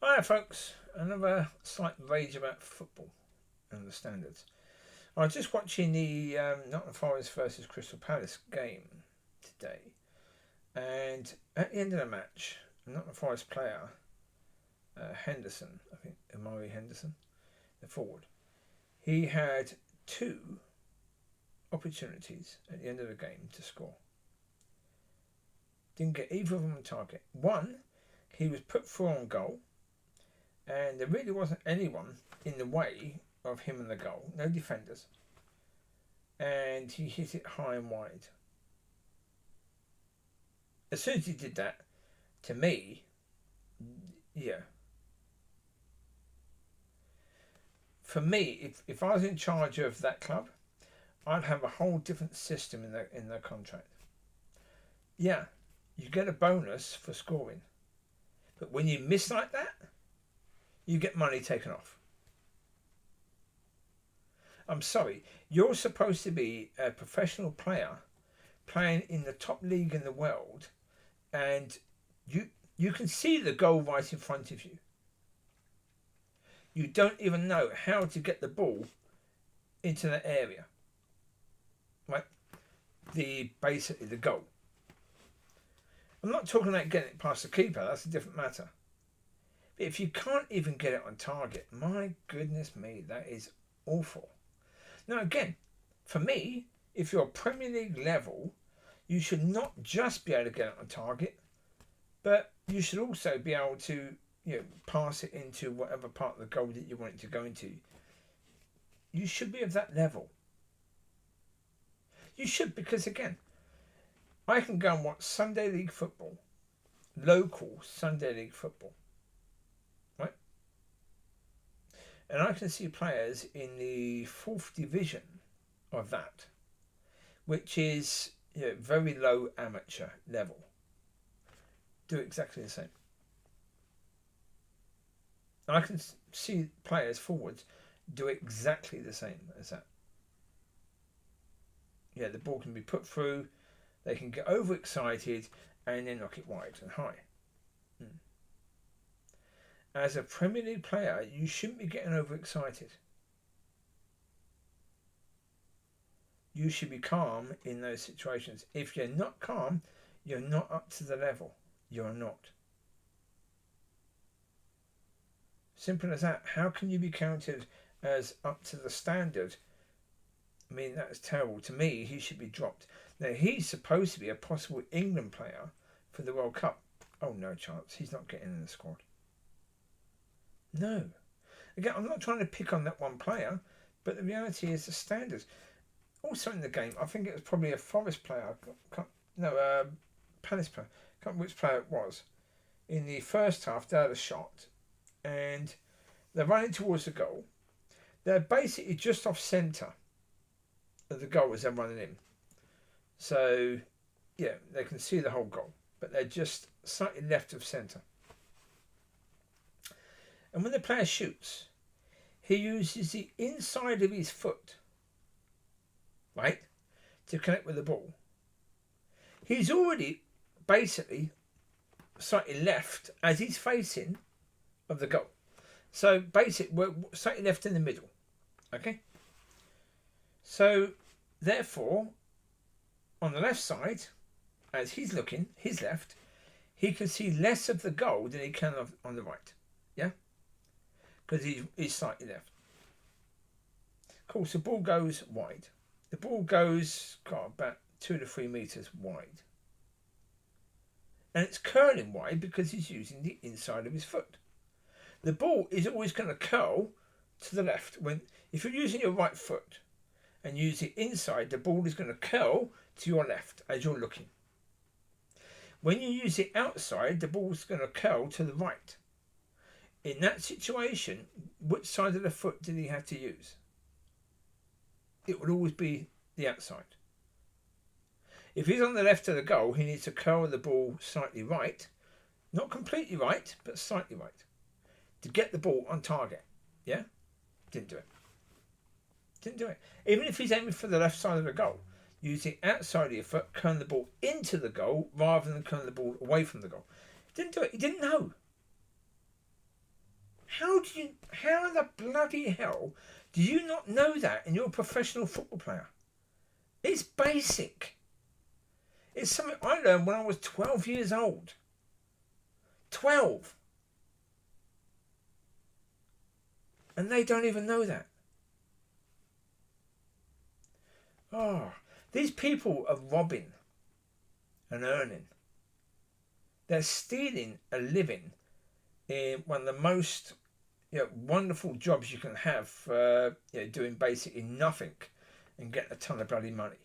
Hi folks, another slight rage about football and the standards. I was just watching the Nottingham Forest versus Crystal Palace game today, and at the end of the match, Nottingham Forest player Henderson, I think Amari Henderson, the forward, he had two opportunities at the end of the game to score. Didn't get either of them on target. One, he was put through on goal, and there really wasn't anyone in the way of him and the goal, no defenders, and he hit it high and wide. As soon as he did that, to me, yeah. For me, if I was in charge of that club, I'd have a whole different system in the contract. Yeah, you get a bonus for scoring, but when you miss like that, you get money taken off. I'm sorry, you're supposed to be a professional player playing in the top league in the world, and you can see the goal right in front of you. You don't even know how to get the ball into that area. Right? Basically the goal. I'm not talking about getting it past the keeper, that's a different matter. But if you can't even get it on target, my goodness me, that is awful. Now again, for me, if you're Premier League level, you should not just be able to get it on target, but you should also be able to pass it into whatever part of the goal that you want it to go into. You should be of that level. You should, because again, I can go and watch Sunday League football, local Sunday League football, right? And I can see players in the 4th division of that, which is very low amateur level, do exactly the same. I can see players forwards do exactly the same as that. Yeah, the ball can be put through, they can get overexcited and then knock it wide and high. As a Premier League player, you shouldn't be getting overexcited. You should be calm in those situations. If you're not calm, you're not up to the level. You're not. Simple as that. How can you be counted as up to the standard? I mean, that's terrible. To me, he should be dropped. Now, he's supposed to be a possible England player for the World Cup. Oh, no chance. He's not getting in the squad. No. Again, I'm not trying to pick on that one player, but the reality is the standards. Also in the game, I think it was probably a Forest player. Palace player. I can't remember which player it was. In the first half, they had a shot, and they're running towards the goal. They're basically just off centre of the goal as they're running in. So, yeah, they can see the whole goal, but they're just slightly left of centre. And when the player shoots, he uses the inside of his foot, right, to connect with the ball. He's already basically slightly left as he's facing of the goal. So basically, we're slightly left in the middle. Okay? So, therefore, on the left side, as he's looking, his left, he can see less of the goal than he can on the right. Yeah? Because he's slightly left. Of course, the ball goes wide. The ball goes about 2 to 3 metres wide. And it's curling wide because he's using the inside of his foot. The ball is always going to curl to the left. If you're using your right foot and use the inside, the ball is going to curl to your left as you're looking. When you use the outside, the ball is going to curl to the right. In that situation, which side of the foot did he have to use? It would always be the outside. If he's on the left of the goal, he needs to curl the ball slightly right. Not completely right, but slightly right. To get the ball on target. Yeah? Didn't do it. Even if he's aiming for the left side of the goal, use the outside of your foot, curl the ball into the goal rather than curl the ball away from the goal. Didn't do it. He didn't know. How the bloody hell do you not know that and you're a professional football player? It's basic. It's something I learned when I was 12 years old. 12. And they don't even know that. Oh, these people are robbing and earning. They're stealing a living in one of the most wonderful jobs you can have for doing basically nothing and getting a ton of bloody money.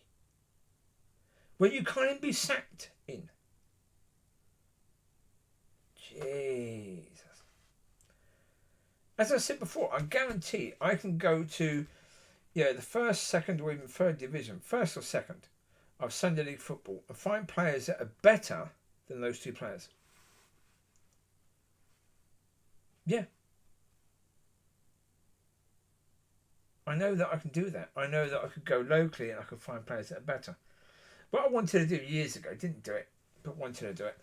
Where you can't even be sacked in. Jesus. As I said before, I guarantee I can go to the first, second, or even third division, first or second, of Sunday League football and find players that are better than those two players. Yeah. I know that I can do that. I know that I could go locally and I could find players that are better. What I wanted to do years ago, didn't do it, but wanted to do it,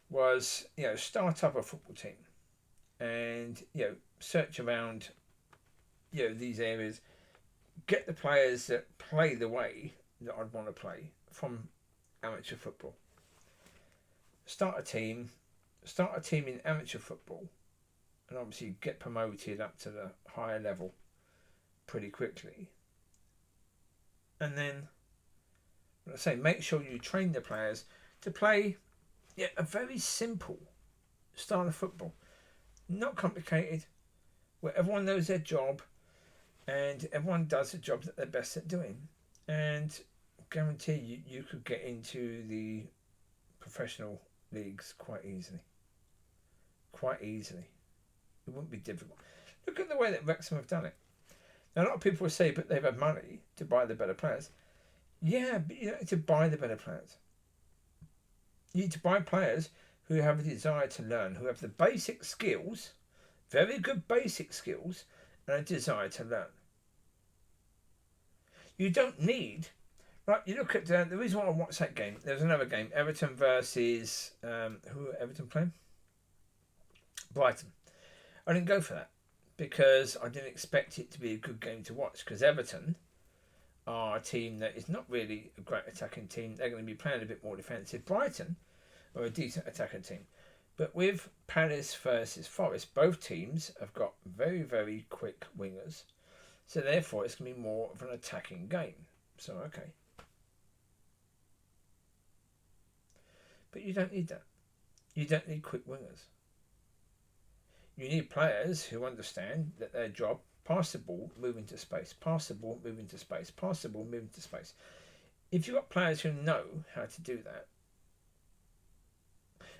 was, start up a football team and, search around, these areas, get the players that play the way that I'd want to play from amateur football. Start a team in amateur football, and obviously get promoted up to the higher level pretty quickly. And then, like I say, make sure you train the players to play a very simple style of football. Not complicated, where everyone knows their job and everyone does the job that they're best at doing. And guarantee you could get into the professional leagues quite easily. Quite easily. It wouldn't be difficult. Look at the way that Wrexham have done it. Now, a lot of people will say, but they've had money to buy the better players. Yeah, but you don't need to buy the better players. You need to buy players who have a desire to learn, who have the basic skills, very good basic skills, and a desire to learn. You don't need, right? You look at the reason why I watched that game. There was another game, Everton versus who are Everton playing? Brighton. I didn't go for that because I didn't expect it to be a good game to watch, because Everton are a team that is not really a great attacking team. They're going to be playing a bit more defensive. Brighton are a decent attacking team. But with Palace versus Forest, both teams have got very, very quick wingers. So therefore, it's going to be more of an attacking game. So, okay. But you don't need that. You don't need quick wingers. You need players who understand that their job, pass the ball, move into space, pass the ball, move into space, pass the ball, move into space. If you've got players who know how to do that,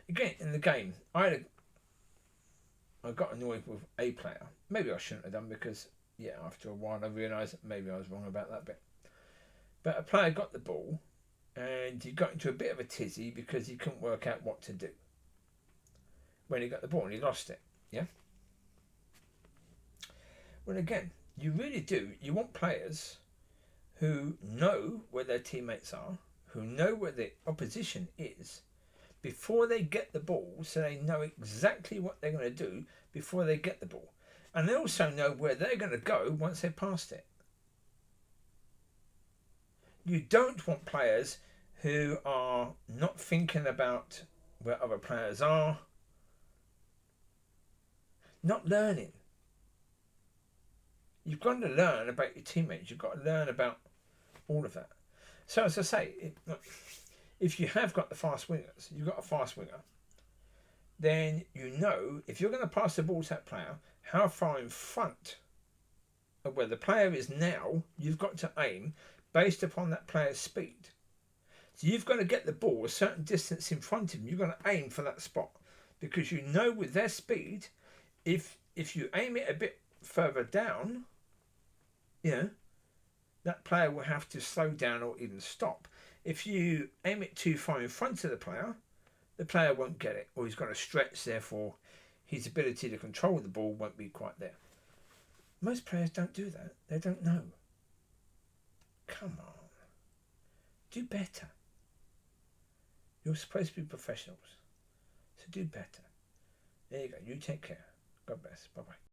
again, in the game, I got annoyed with a player. Maybe I shouldn't have done, because, after a while I realised that maybe I was wrong about that bit. But a player got the ball and he got into a bit of a tizzy because he couldn't work out what to do when he got the ball and he lost it. Yeah? Well, again, you really do. You want players who know where their teammates are, who know where the opposition is, before they get the ball, so they know exactly what they're going to do before they get the ball. And they also know where they're going to go once they've passed it. You don't want players who are not thinking about where other players are, not learning. You've got to learn about your teammates. You've got to learn about all of that. So as I say, if you have got the fast wingers, you've got a fast winger, then you know if you're going to pass the ball to that player, how far in front of where the player is now, you've got to aim based upon that player's speed. So you've got to get the ball a certain distance in front of him. You've got to aim for that spot, because you know with their speed, if you aim it a bit further down, that player will have to slow down or even stop. If you aim it too far in front of the player won't get it, or he's going to stretch, therefore his ability to control the ball won't be quite there. Most players don't do that. They don't know. Come on. Do better. You're supposed to be professionals. So do better. There you go. You take care. God bless. Bye bye.